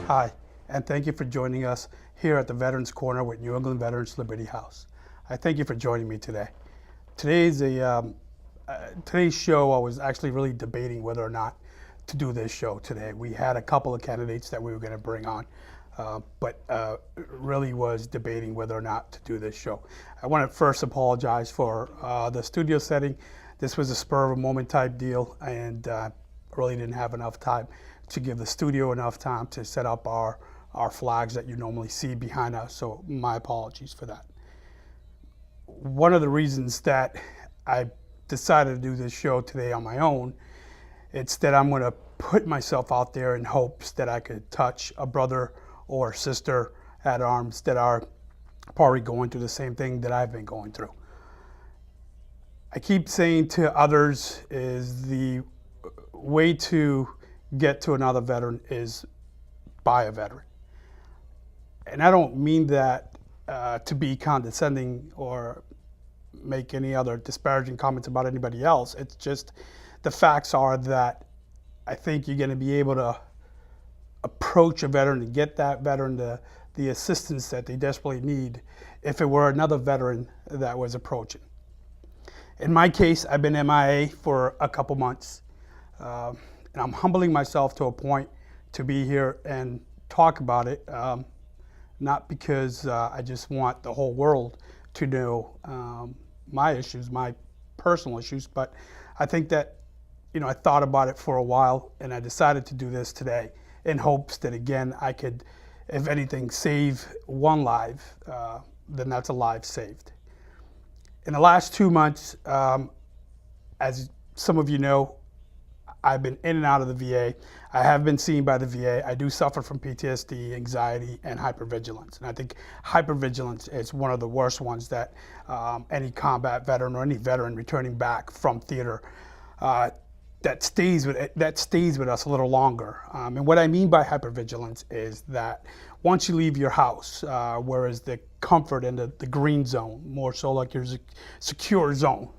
Hi, and thank you for joining us here at the Veterans Corner with New England Veterans Liberty House. I thank you for joining me today. Today's today's show, I was actually really debating whether or not to do this show today. We had a couple of candidates that we were going to bring on, but really was debating whether or not to do this show. I want to first apologize for the studio setting. This was a spur of a moment type deal, and really didn't have enough time to give the studio enough time to set up our flags that you normally see behind us, so my apologies for that. One of the reasons that I decided to do this show today on my own, it's that I'm going to put myself out there in hopes that I could touch a brother or sister at arms that are probably going through the same thing that I've been going through. I keep saying to others is the way to get to another veteran is by a veteran. And I don't mean that to be condescending or make any other disparaging comments about anybody else. It's just the facts are that I think you're going to be able to approach a veteran and get that veteran the assistance that they desperately need if it were another veteran that was approaching. In my case, I've been MIA for a couple months. And I'm humbling myself to a point to be here and talk about it, not because I just want the whole world to know my issues, my personal issues, but I think that, I thought about it for a while and I decided to do this today in hopes that, again, I could, if anything, save one life, then that's a life saved. In the last 2 months, as some of you know, I've been in and out of the VA. I have been seen by the VA. I do suffer from PTSD, anxiety, and hypervigilance. And I think hypervigilance is one of the worst ones that any combat veteran or any veteran returning back from theater that stays with us a little longer. And what I mean by hypervigilance is that once you leave your house, whereas the comfort and the green zone, more so like your secure zone,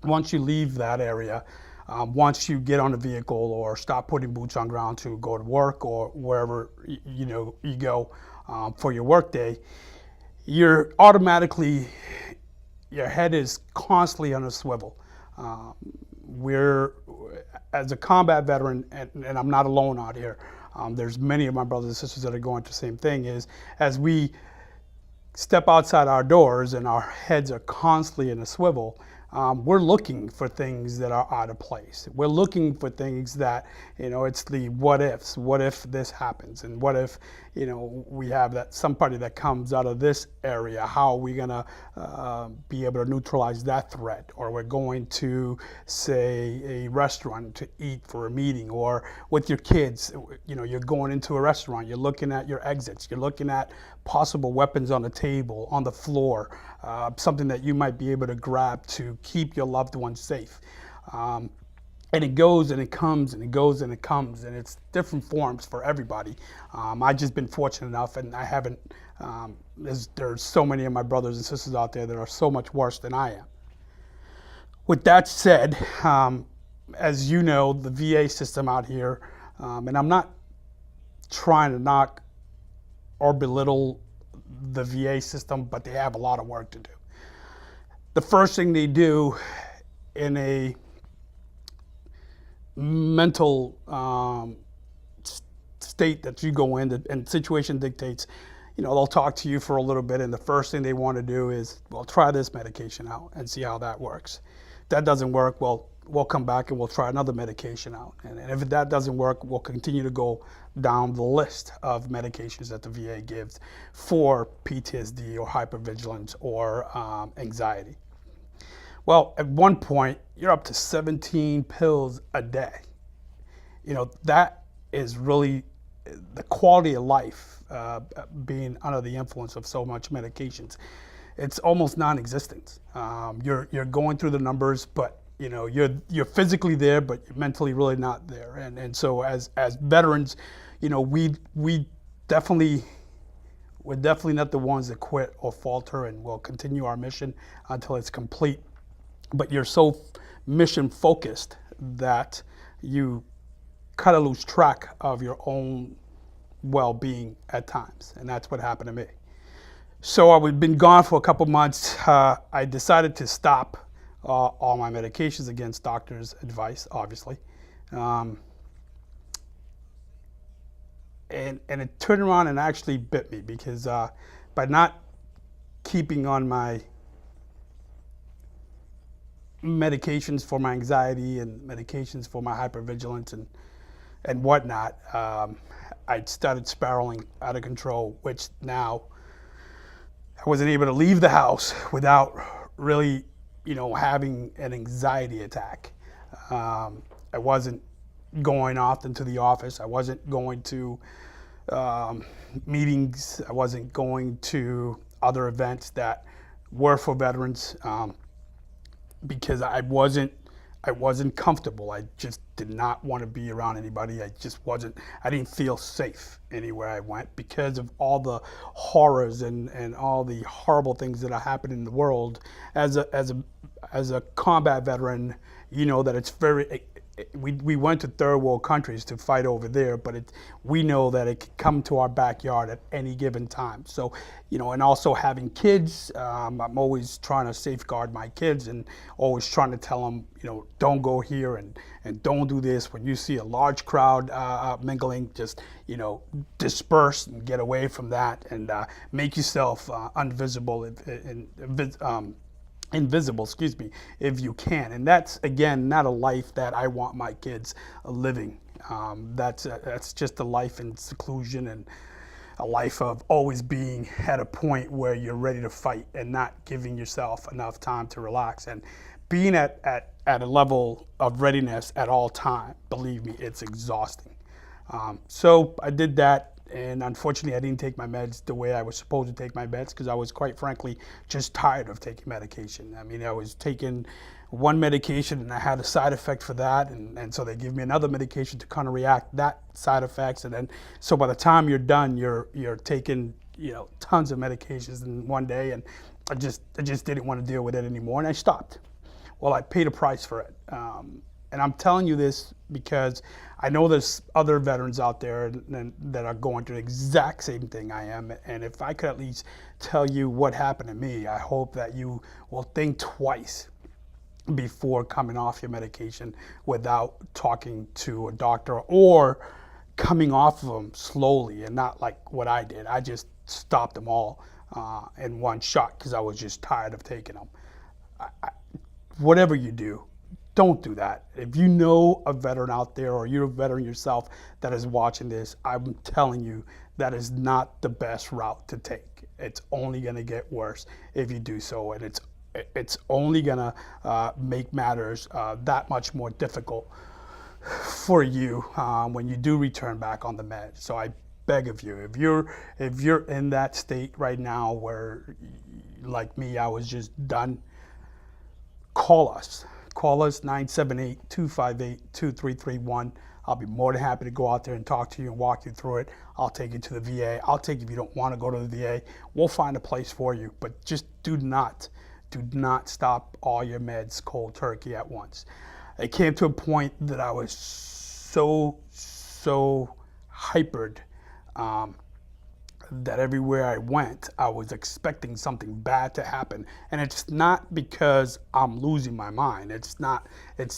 once you leave that area, once you get on a vehicle or stop putting boots on ground to go to work or wherever you go for your work day, you're automatically, your head is constantly on a swivel. As a combat veteran, and I'm not alone out here, there's many of my brothers and sisters that are going through the same thing, is as we step outside our doors and our heads are constantly in a swivel, we're looking for things that are out of place. We're looking for things that, it's the what ifs. What if this happens? And what if, we have that somebody that comes out of this area? How are we going to be able to neutralize that threat? Or we're going to, say, a restaurant to eat for a meeting, or with your kids, you're going into a restaurant, you're looking at your exits, you're looking at possible weapons on the table, on the floor, something that you might be able to grab to keep your loved ones safe. And it goes and it comes and it goes and it comes, and it's different forms for everybody. I've just been fortunate enough, and I haven't, there's so many of my brothers and sisters out there that are so much worse than I am. With that said, as you know, the VA system out here, and I'm not trying to knock or belittle the VA system, but they have a lot of work to do. The first thing they do in a mental state that you go in, and situation dictates, they'll talk to you for a little bit, and the first thing they want to do is, well, try this medication out and see how that works. If that doesn't work, well, we'll come back and we'll try another medication out. And if that doesn't work, we'll continue to go down the list of medications that the VA gives for PTSD or hypervigilance or anxiety. Well, at one point, you're up to 17 pills a day. That is really the quality of life being under the influence of so much medications. It's almost non-existent. You're going through the numbers, but you're physically there, but you're mentally really not there. And so as veterans, we're definitely not the ones that quit or falter, and we'll continue our mission until it's complete. But you're so mission focused that you kind of lose track of your own well-being at times, and that's what happened to me. So I've been gone for a couple months. I decided to stop all my medications against doctor's advice, obviously. Um, and it turned around and actually bit me because by not keeping on my medications for my anxiety and medications for my hypervigilance and whatnot, I started spiraling out of control, which now I wasn't able to leave the house without really, having an anxiety attack. I wasn't going often to the office. I wasn't going to meetings. I wasn't going to other events that were for veterans because I wasn't comfortable. I just did not want to be around anybody. I didn't feel safe anywhere I went because of all the horrors and all the horrible things that are happening in the world. As a combat veteran, you know that it's we went to third world countries to fight over there, but we know that it could come to our backyard at any given time. So, and also having kids, I'm always trying to safeguard my kids and always trying to tell them, don't go here and don't do this. When you see a large crowd mingling, just, disperse and get away from that and make yourself invisible, if you can. And that's, again, not a life that I want my kids living. That's just a life in seclusion and a life of always being at a point where you're ready to fight and not giving yourself enough time to relax. And being at a level of readiness at all time, believe me, it's exhausting. So I did that. And unfortunately, I didn't take my meds the way I was supposed to take my meds because I was, quite frankly, just tired of taking medication. I mean, I was taking one medication and I had a side effect for that. And so they give me another medication to kind of react that side effects. And then, so by the time you're done, you're taking, tons of medications in one day. And I just didn't want to deal with it anymore. And I stopped. Well, I paid a price for it. And I'm telling you this because I know there's other veterans out there that are going through the exact same thing I am. And if I could at least tell you what happened to me, I hope that you will think twice before coming off your medication without talking to a doctor or coming off of them slowly and not like what I did. I just stopped them all in one shot because I was just tired of taking them. Whatever you do, don't do that. If you know a veteran out there or you're a veteran yourself that is watching this, I'm telling you that is not the best route to take. It's only going to get worse if you do so, and it's only going to make matters that much more difficult for you when you do return back on the meds. So I beg of you, if you're in that state right now where, like me, I was just done, call us. Call us 978-258-2331. I'll be more than happy to go out there and talk to you and walk you through it. I'll take you to the VA. I'll take you if you don't want to go to the VA. We'll find a place for you, but just do not stop all your meds cold turkey at once. It came to a point that I was so hypered that everywhere I went, I was expecting something bad to happen. And it's not because I'm losing my mind. It's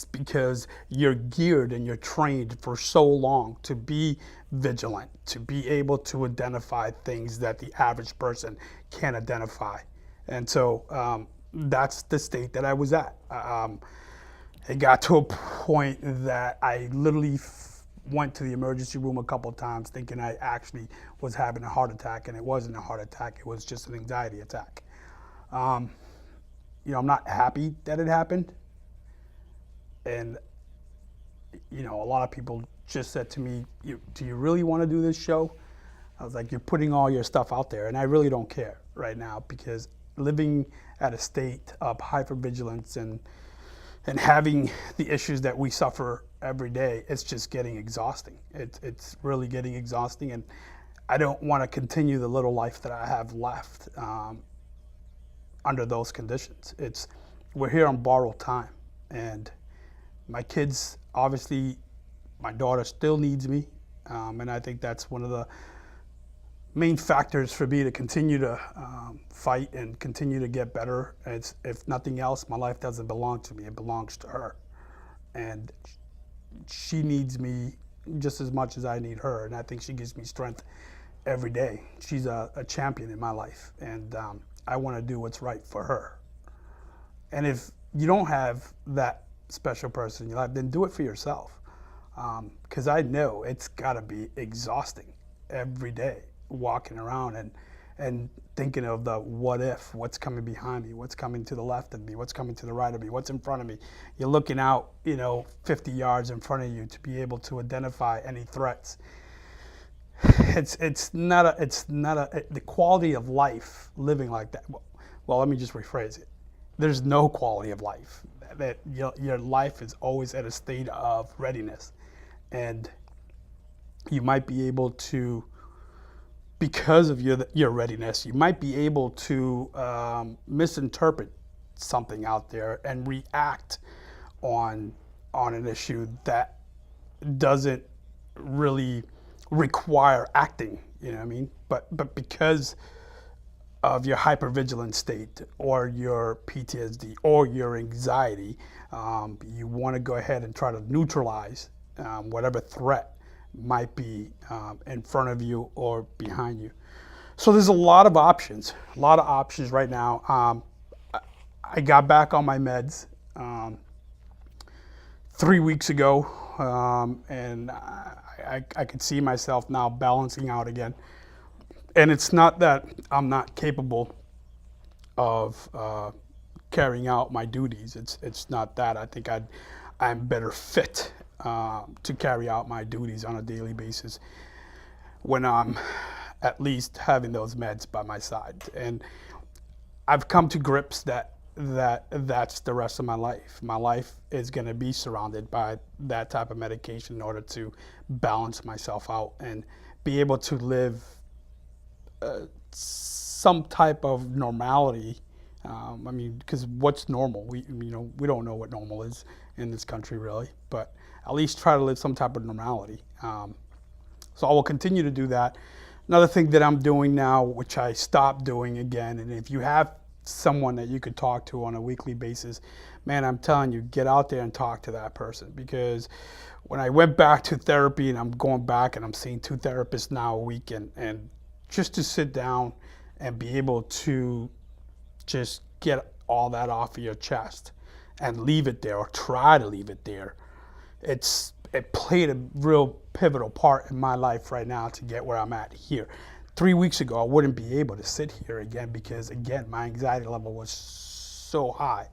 because you're geared and you're trained for so long to be vigilant, to be able to identify things that the average person can't identify. And so that's the state that I was at. It got to a point that I literally went to the emergency room a couple of times thinking I actually was having a heart attack, and it wasn't a heart attack, it was just an anxiety attack. I'm not happy that it happened. And, a lot of people just said to me, do you really want to do this show? I was like, you're putting all your stuff out there, and I really don't care right now because living at a state of hypervigilance and having the issues that we suffer every day, it's just getting exhausting. It's really getting exhausting, and I don't want to continue the little life that I have left under those conditions. We're here on borrowed time, and my kids, obviously, my daughter still needs me, and I think that's one of main factors for me to continue to fight and continue to get better. It's, if nothing else, my life doesn't belong to me, it belongs to her. And she needs me just as much as I need her, and I think she gives me strength every day. She's a champion in my life, and I want to do what's right for her. And if you don't have that special person in your life, then do it for yourself. Because I know it's got to be exhausting every day, walking around and thinking of the what if, what's coming behind me, what's coming to the left of me, what's coming to the right of me, what's in front of me. You're looking out, 50 yards in front of you to be able to identify any threats. It's not the quality of life living like that. Well, let me just rephrase it. There's no quality of life. That your life is always at a state of readiness, and you might be able to, because of your readiness, you might be able to misinterpret something out there and react on an issue that doesn't really require acting. You know what I mean? But because of your hypervigilant state or your PTSD or your anxiety, you want to go ahead and try to neutralize whatever threat might be in front of you or behind you. So there's a lot of options right now. I got back on my meds 3 weeks ago, and I could see myself now balancing out again. And it's not that I'm not capable of carrying out my duties. It's not that. I think I'm better fit to carry out my duties on a daily basis when I'm at least having those meds by my side. And I've come to grips that's the rest of my life. My life is going to be surrounded by that type of medication in order to balance myself out and be able to live some type of normality. Because what's normal? We don't know what normal is in this country really, but at least try to live some type of normality. So I will continue to do that. Another thing that I'm doing now, which I stopped doing again, and if you have someone that you could talk to on a weekly basis, man, I'm telling you, get out there and talk to that person. Because when I went back to therapy, and I'm going back and I'm seeing 2 therapists now a week, and just to sit down and be able to just get all that off of your chest and leave it there, or try to leave it there. It played a real pivotal part in my life right now to get where I'm at here. 3 weeks ago, I wouldn't be able to sit here again because, again, my anxiety level was so high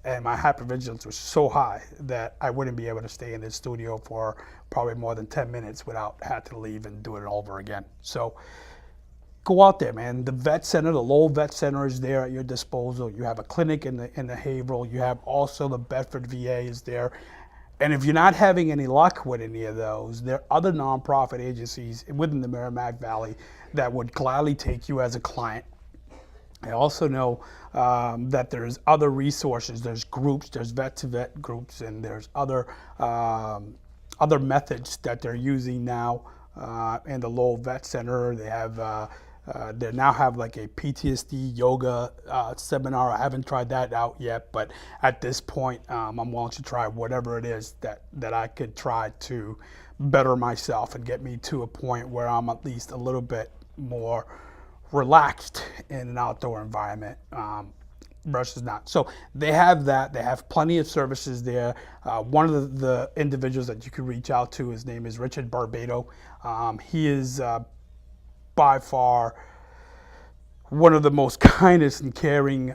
and my hypervigilance was so high that I wouldn't be able to stay in this studio for probably more than 10 minutes without having to leave and do it all over again. So go out there, man. The vet center, the Lowell Vet Center is there at your disposal. You have a clinic in the Haverhill. You have also the Bedford VA is there. And if you're not having any luck with any of those, there are other nonprofit agencies within the Merrimack Valley that would gladly take you as a client. I also know that there's other resources. There's groups, there's vet-to-vet groups, and there's other methods that they're using now in the Lowell Vet Center. They have they now have like a PTSD yoga seminar. I haven't tried that out yet, but at this point, I'm willing to try whatever it is that I could try to better myself and get me to a point where I'm at least a little bit more relaxed in an outdoor environment versus not. So they have that. They have plenty of services there. One of the individuals that you could reach out to, his name is Richard Barbado. He is by far one of the most kindest and caring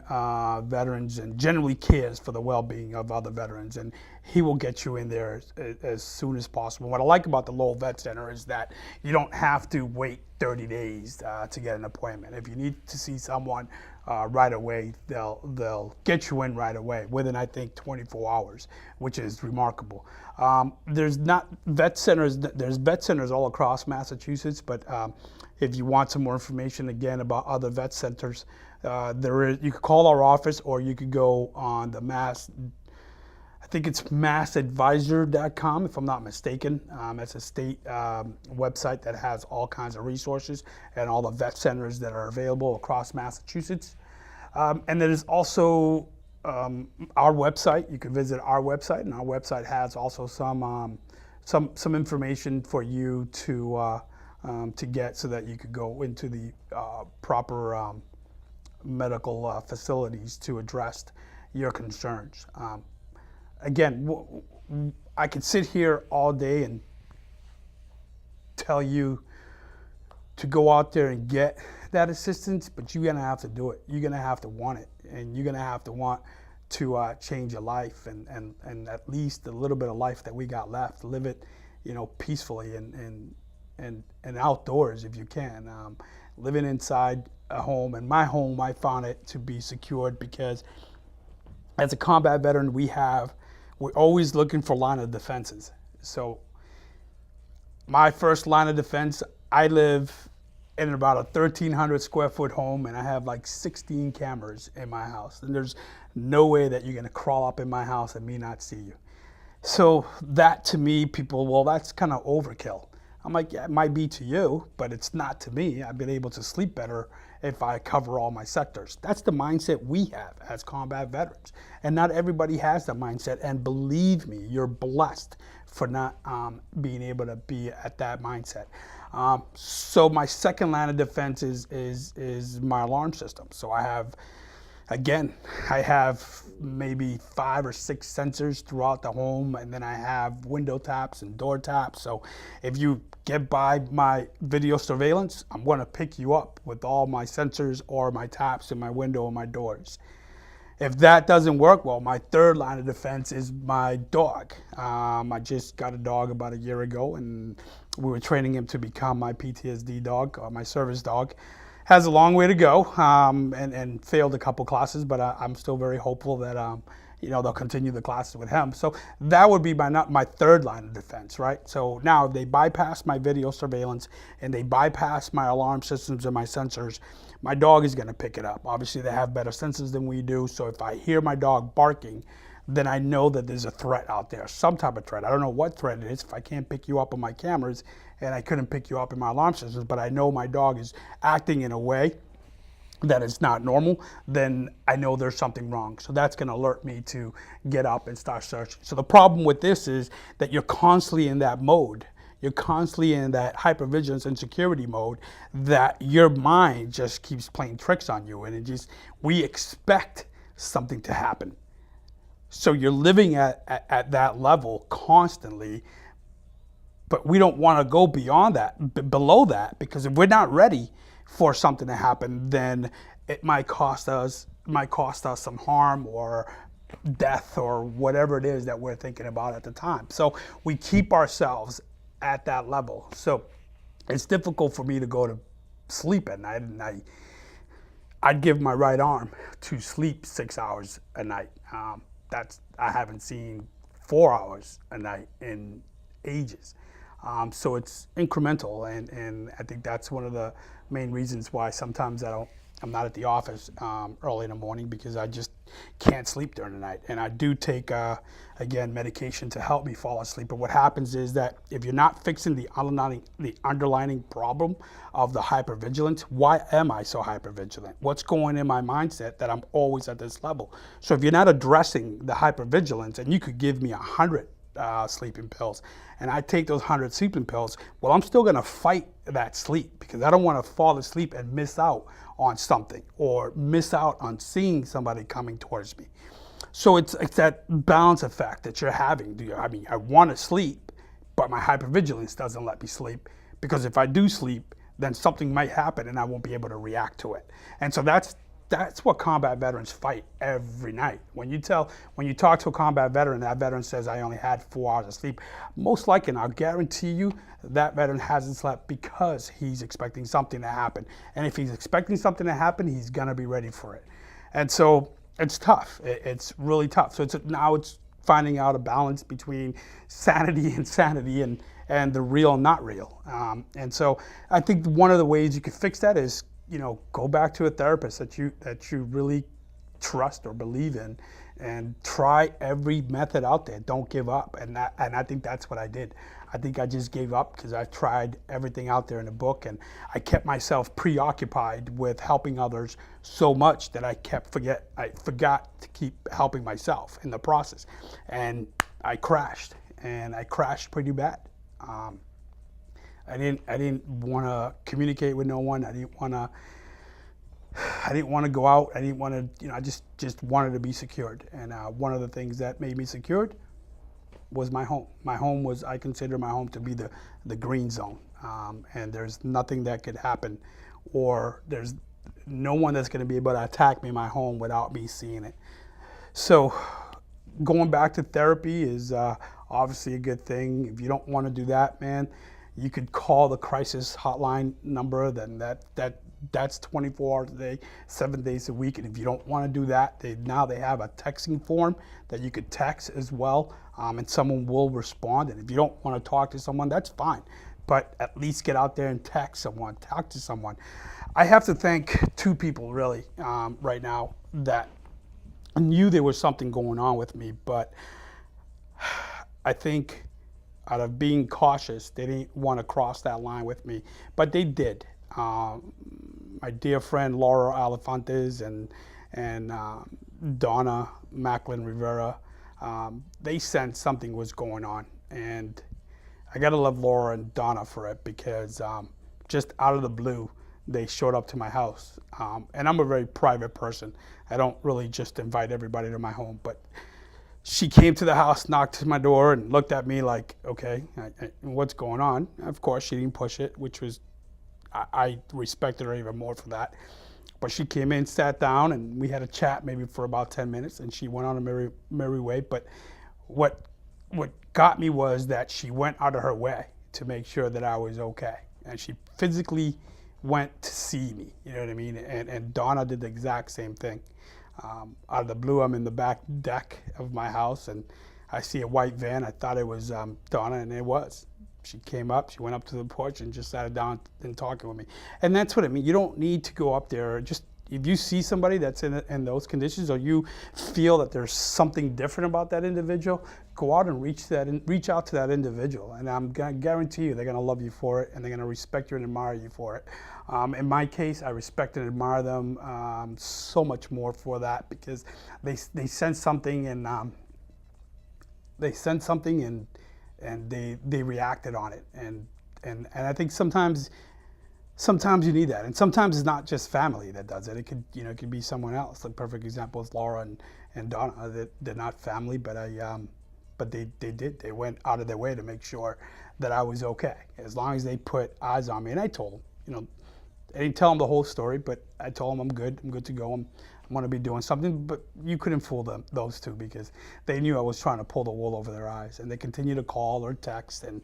veterans, and generally cares for the well-being of other veterans, and he will get you in there as soon as possible. What I like about the Lowell Vet Center is that you don't have to wait 30 days to get an appointment. If you need to see someone right away, they'll get you in right away within, I think, 24 hours, which is remarkable. There's vet centers all across Massachusetts, but if you want some more information again about other vet centers, you could call our office, or you could go on the I think it's massadvisor.com, if I'm not mistaken. It's a state website that has all kinds of resources and all the vet centers that are available across Massachusetts. And there's also our website. You can visit our website, and our website has also some information for you to get so that you could go into the proper medical facilities to address your concerns. Again, I could sit here all day and tell you to go out there and get that assistance, but you're gonna have to do it. You're gonna have to want it, and you're gonna have to want to change your life and at least a little bit of life that we got left, live it, peacefully and outdoors if you can. Living inside a home, and my home, I found it to be secured because as a combat veteran, we're always looking for line of defenses. So my first line of defense, I live in about a 1,300 square foot home, and I have like 16 cameras in my house. And there's no way that you're gonna crawl up in my house and me not see you. So that to me, people, well, that's kind of overkill. I'm like, yeah, it might be to you, but it's not to me. I've been able to sleep better if I cover all my sectors. That's the mindset we have as combat veterans. And not everybody has that mindset. And believe me, you're blessed for not being able to be at that mindset. So my second line of defense is my alarm system. So I have maybe 5 or 6 sensors throughout the home, and then I have window taps and door taps. So if you get by my video surveillance, I'm gonna pick you up with all my sensors or my taps in my window and my doors. If that doesn't work, well, my third line of defense is my dog. I just got a dog about a year ago, and we were training him to become my PTSD dog, or my service dog. Has a long way to go, and failed a couple classes, but I'm still very hopeful that they'll continue the classes with him. So that would be my third line of defense, right? So now if they bypass my video surveillance and they bypass my alarm systems and my sensors, my dog is going to pick it up. Obviously, they have better senses than we do. So if I hear my dog barking, then I know that there's a threat out there, some type of threat. I don't know what threat it is. If I can't pick you up on my cameras and I couldn't pick you up in my alarm systems, but I know my dog is acting in a way that is not normal, then I know there's something wrong. So that's going to alert me to get up and start searching. So the problem with this is that you're constantly in that mode. You're constantly in that hypervigilance and security mode that your mind just keeps playing tricks on you. And we expect something to happen. So you're living at that level constantly, but we don't want to go beyond that, below that, because if we're not ready for something to happen, then it might cost us some harm or death or whatever it is that we're thinking about at the time. So we keep ourselves at that level. So it's difficult for me to go to sleep at night, and I'd give my right arm to sleep 6 hours a night. I haven't seen 4 hours a night in ages. So it's incremental, and I think that's one of the main reasons why sometimes I'm not at the office early in the morning, because I just can't sleep during the night. And I do take, again, medication to help me fall asleep. But what happens is that if you're not fixing the underlying problem of the hypervigilance, why am I so hypervigilant? What's going in my mindset that I'm always at this level? So if you're not addressing the hypervigilance, and you could give me 100 sleeping pills, and I take those 100 sleeping pills, well, I'm still gonna fight that sleep, because I don't wanna fall asleep and miss out on something, or miss out on seeing somebody coming towards me. So it's that balance effect that you're having. I wanna sleep, but my hypervigilance doesn't let me sleep, because if I do sleep, then something might happen and I won't be able to react to it. And so that's what combat veterans fight every night. When you talk to a combat veteran, that veteran says, I only had 4 hours of sleep, most likely, and I'll guarantee you, that veteran hasn't slept because he's expecting something to happen. And if he's expecting something to happen, he's gonna be ready for it. And so it's tough. It's really tough. So now it's finding out a balance between sanity and sanity, and the real and not real. And so I think one of the ways you could fix that is, go back to a therapist that you really trust or believe in, and try every method out there. Don't give up. And I think that's what I did. I think I just gave up because I tried everything out there in the book, and I kept myself preoccupied with helping others so much that I forgot to keep helping myself in the process. And I crashed, and I crashed pretty bad. I didn't want to communicate with no one. I didn't want to go out. I didn't want to, I just wanted to be secured. And one of the things that made me secured was my home. My home was, I consider my home to be the green zone. And there's nothing that could happen, or there's no one that's going to be able to attack me in my home without me seeing it. So going back to therapy is obviously a good thing. If you don't want to do that, man, you could call the crisis hotline number. Then that's 24 hours a day, 7 days a week. And if you don't want to do that, now they have a texting form that you could text as well, and someone will respond. And if you don't want to talk to someone, that's fine. But at least get out there and text someone, talk to someone. I have to thank two people really right now that knew there was something going on with me, but I think out of being cautious, they didn't want to cross that line with me, but they did. My dear friend Laura Alifantes and Donna Macklin Rivera, they sensed something was going on, and I gotta love Laura and Donna for it, because just out of the blue, they showed up to my house. And I'm a very private person. I don't really just invite everybody to my home, but she came to the house, knocked at my door, and looked at me like, okay, what's going on? Of course, she didn't push it, which was, I respected her even more for that. But she came in, sat down, and we had a chat maybe for about 10 minutes, and she went on a merry way. But what got me was that she went out of her way to make sure that I was okay. And she physically went to see me, you know what I mean? And Donna did the exact same thing. Out of the blue, I'm in the back deck of my house, and I see a white van. I thought it was Donna, and it was. She came up, she went up to the porch and just sat down and talking with me. And that's what I mean. You don't need to go up there. Just if you see somebody that's in those conditions, or you feel that there's something different about that individual, go out and reach out to that individual. And I'm gonna guarantee you they're gonna love you for it, and they're gonna respect you and admire you for it. In my case, I respect and admire them so much more for that, because they sense something, and they reacted on it. And I think sometimes you need that, and sometimes it's not just family that does it. It could be someone else. The perfect example is Laura and Donna. They're not family, but they went out of their way to make sure that I was okay, as long as they put eyes on me. And I told them, I didn't tell them the whole story, but I told them I'm good to go. I'm going to be doing something. But you couldn't fool those two, because they knew I was trying to pull the wool over their eyes. And they continue to call or text and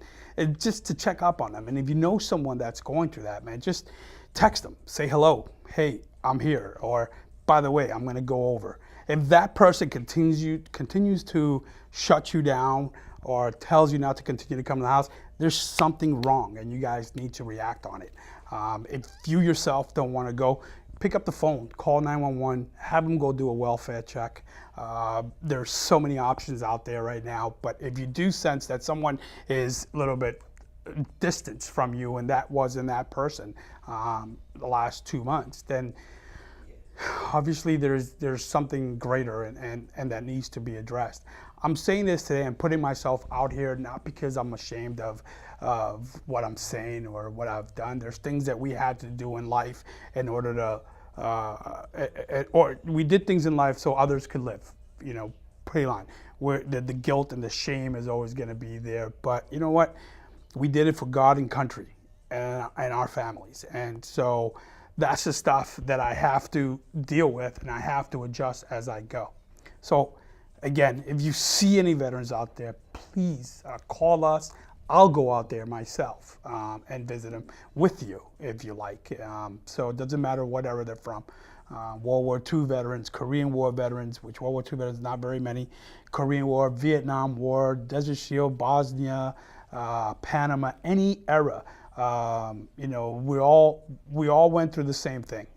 just to check up on them. And if you know someone that's going through that, man, just text them. Say hello. Hey, I'm here. Or, by the way, I'm going to go over. If that person continues to shut you down or tells you not to continue to come to the house, there's something wrong, and you guys need to react on it. If you yourself don't want to go, pick up the phone, call 911, have them go do a welfare check. There's so many options out there right now, but if you do sense that someone is a little bit distant from you, and that wasn't that person the last 2 months, then obviously there's something greater and that needs to be addressed. I'm saying this today and putting myself out here, not because I'm ashamed of what I'm saying or what I've done. There's things that we had to do in life in order to, or we did things in life so others could live, pretty line. Where the guilt and the shame is always going to be there. But you know what? We did it for God and country and our families. And so that's the stuff that I have to deal with, and I have to adjust as I go. So again, if you see any veterans out there, please call us. I'll go out there myself and visit them with you if you like. So it doesn't matter what era they're from. World War II veterans, Korean War veterans, which World War II veterans, not very many. Korean War, Vietnam War, Desert Shield, Bosnia, Panama, any era. We all went through the same thing.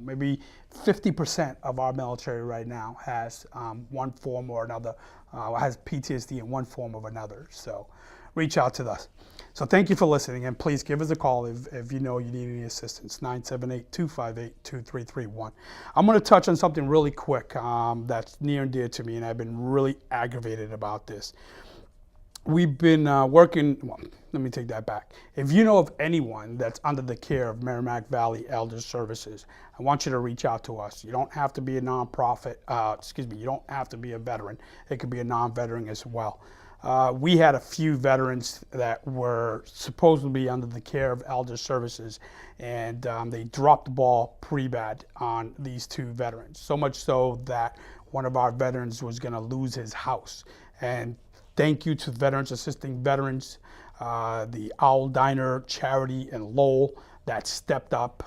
maybe 50% of our military right now has one form or another, has PTSD in one form or another. So reach out to us. So thank you for listening, and please give us a call if you know you need any assistance, 978-258-2331. I'm going to touch on something really quick that's near and dear to me, and I've been really aggravated about this. We've been working, well, let me take that back. If you know of anyone that's under the care of Merrimack Valley Elder Services, I want you to reach out to us. You don't have to be a nonprofit, you don't have to be a veteran. It could be a non-veteran as well. We had a few veterans that were supposed to be under the care of Elder Services, and they dropped the ball pretty bad on these two veterans. So much so that one of our veterans was going to lose his house. And thank you to Veterans Assisting Veterans, the Owl Diner charity in Lowell that stepped up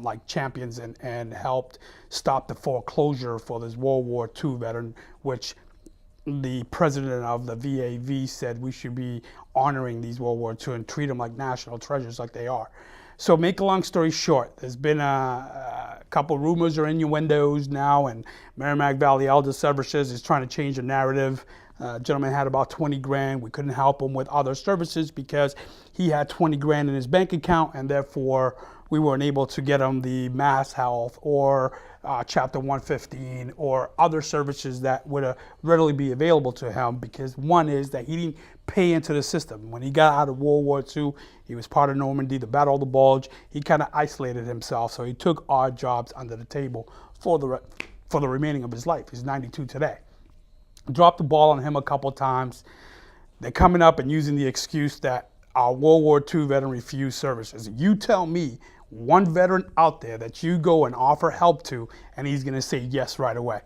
like champions and helped stop the foreclosure for this World War II veteran, which the president of the VAV said we should be honoring these World War II and treat them like national treasures like they are. So make a long story short, there's been a couple rumors or innuendos now, and Merrimack Valley Elder Services is trying to change the narrative. Gentleman had about 20 grand. We couldn't help him with other services because he had 20 grand in his bank account, and therefore we weren't able to get him the Mass Health or Chapter 115 or other services that would readily be available to him, because one is that he didn't pay into the system. When he got out of World War II, he was part of Normandy, the Battle of the Bulge. He kind of isolated himself, so he took odd jobs under the table for the remaining of his life. He's 92 today. Dropped the ball on him a couple times. They're coming up and using the excuse that our World War II veteran refused services. You tell me one veteran out there that you go and offer help to, and he's going to say yes right away.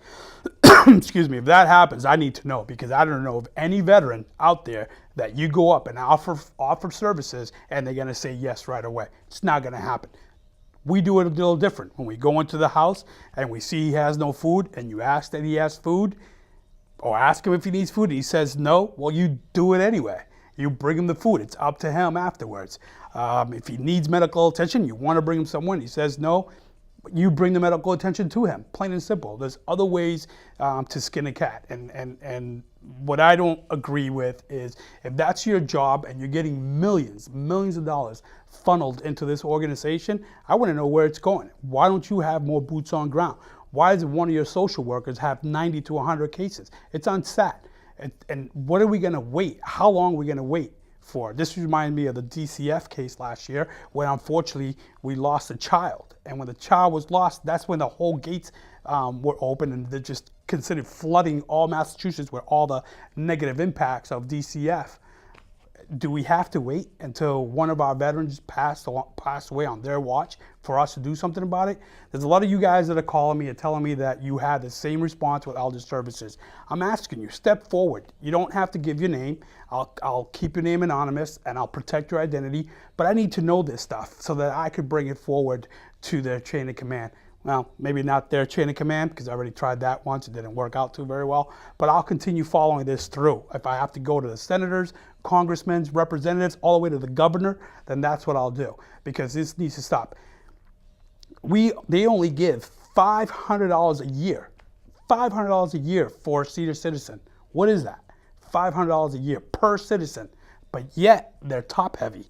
Excuse me. If that happens, I need to know, because I don't know of any veteran out there that you go up and offer services and they're going to say yes right away. It's not going to happen. We do it a little different. When we go into the house and we see he has no food, and you ask that he has food, or ask him if he needs food, and he says no, well, you do it anyway. You bring him the food. It's up to him afterwards. If he needs medical attention, you want to bring him someone, he says no, you bring the medical attention to him. Plain and simple. There's other ways to skin a cat. And what I don't agree with is, if that's your job and you're getting millions of dollars funneled into this organization, I want to know where it's going. Why don't you have more boots on ground? Why does one of your social workers have 90 to 100 cases? It's unsat. And what are we going to wait? How long are we going to wait for? This reminds me of the DCF case last year, where unfortunately we lost a child. And when the child was lost, that's when the whole gates were open, and they're just considered flooding all Massachusetts with all the negative impacts of DCF. Do we have to wait until one of our veterans passed away on their watch for us to do something about it? There's a lot of you guys that are calling me and telling me that you had the same response with Elder Services. I'm asking you, step forward. You don't have to give your name. I'll keep your name anonymous, and I'll protect your identity, but I need to know this stuff so that I could bring it forward to their chain of command. Well, maybe not their chain of command, because I already tried that once. It didn't work out too very well. But I'll continue following this through. If I have to go to the senators, congressmen, representatives, all the way to the governor, then that's what I'll do, because this needs to stop. They only give $500 a year. $500 a year for a senior citizen. What is that? $500 a year per citizen. But yet, they're top heavy.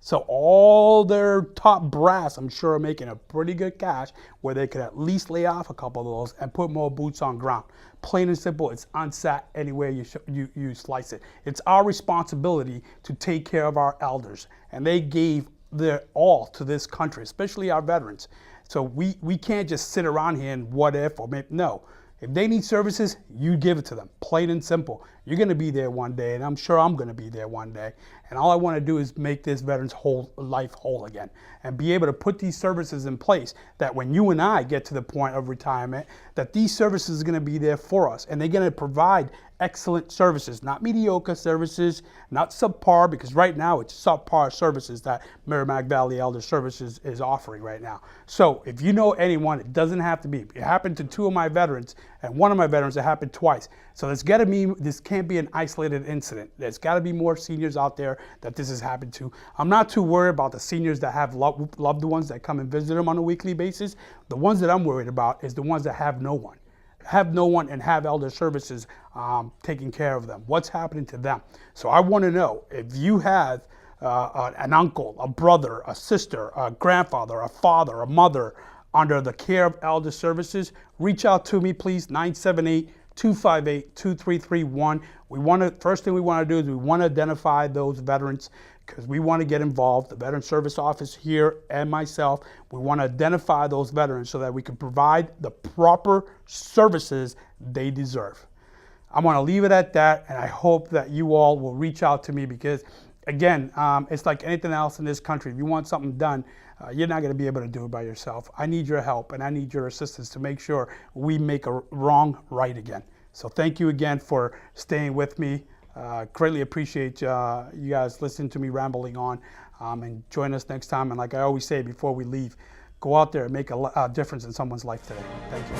So all their top brass, I'm sure, are making a pretty good cash, where they could at least lay off a couple of those and put more boots on ground. Plain and simple, it's unsat any way you slice it. It's our responsibility to take care of our elders, and they gave their all to this country, especially our veterans. So we can't just sit around here and what if, or maybe, no. If they need services, you give it to them. Plain and simple. You're going to be there one day, and I'm sure I'm going to be there one day. And all I want to do is make this veteran's life whole again, and be able to put these services in place that when you and I get to the point of retirement, that these services are going to be there for us, and they're going to provide excellent services, not mediocre services, not subpar, because right now it's subpar services that Merrimack Valley Elder Services is offering right now. So if you know anyone, it doesn't have to be. It happened to 2 of my veterans, and 1 of my veterans, it happened twice. So this can't be an isolated incident. There's got to be more seniors out there that this has happened to. I'm not too worried about the seniors that have loved ones that come and visit them on a weekly basis. The ones that I'm worried about is the ones that have no one. And have elder services taking care of them. What's happening to them? So I want to know if you have an uncle, a brother, a sister, a grandfather, a father, a mother under the care of elder services, reach out to me, please, 978-258-2331. First thing we want to do is we want to identify those veterans, because we want to get involved. The Veteran Service Office here and myself, we want to identify those veterans so that we can provide the proper services they deserve. I'm going to leave it at that, and I hope that you all will reach out to me, because again, it's like anything else in this country. If you want something done, you're not going to be able to do it by yourself. I need your help, and I need your assistance to make sure we make a wrong right again. So thank you again for staying with me. Greatly appreciate you guys listening to me rambling on, and join us next time. And like I always say before we leave, go out there and make a difference in someone's life today. Thank you.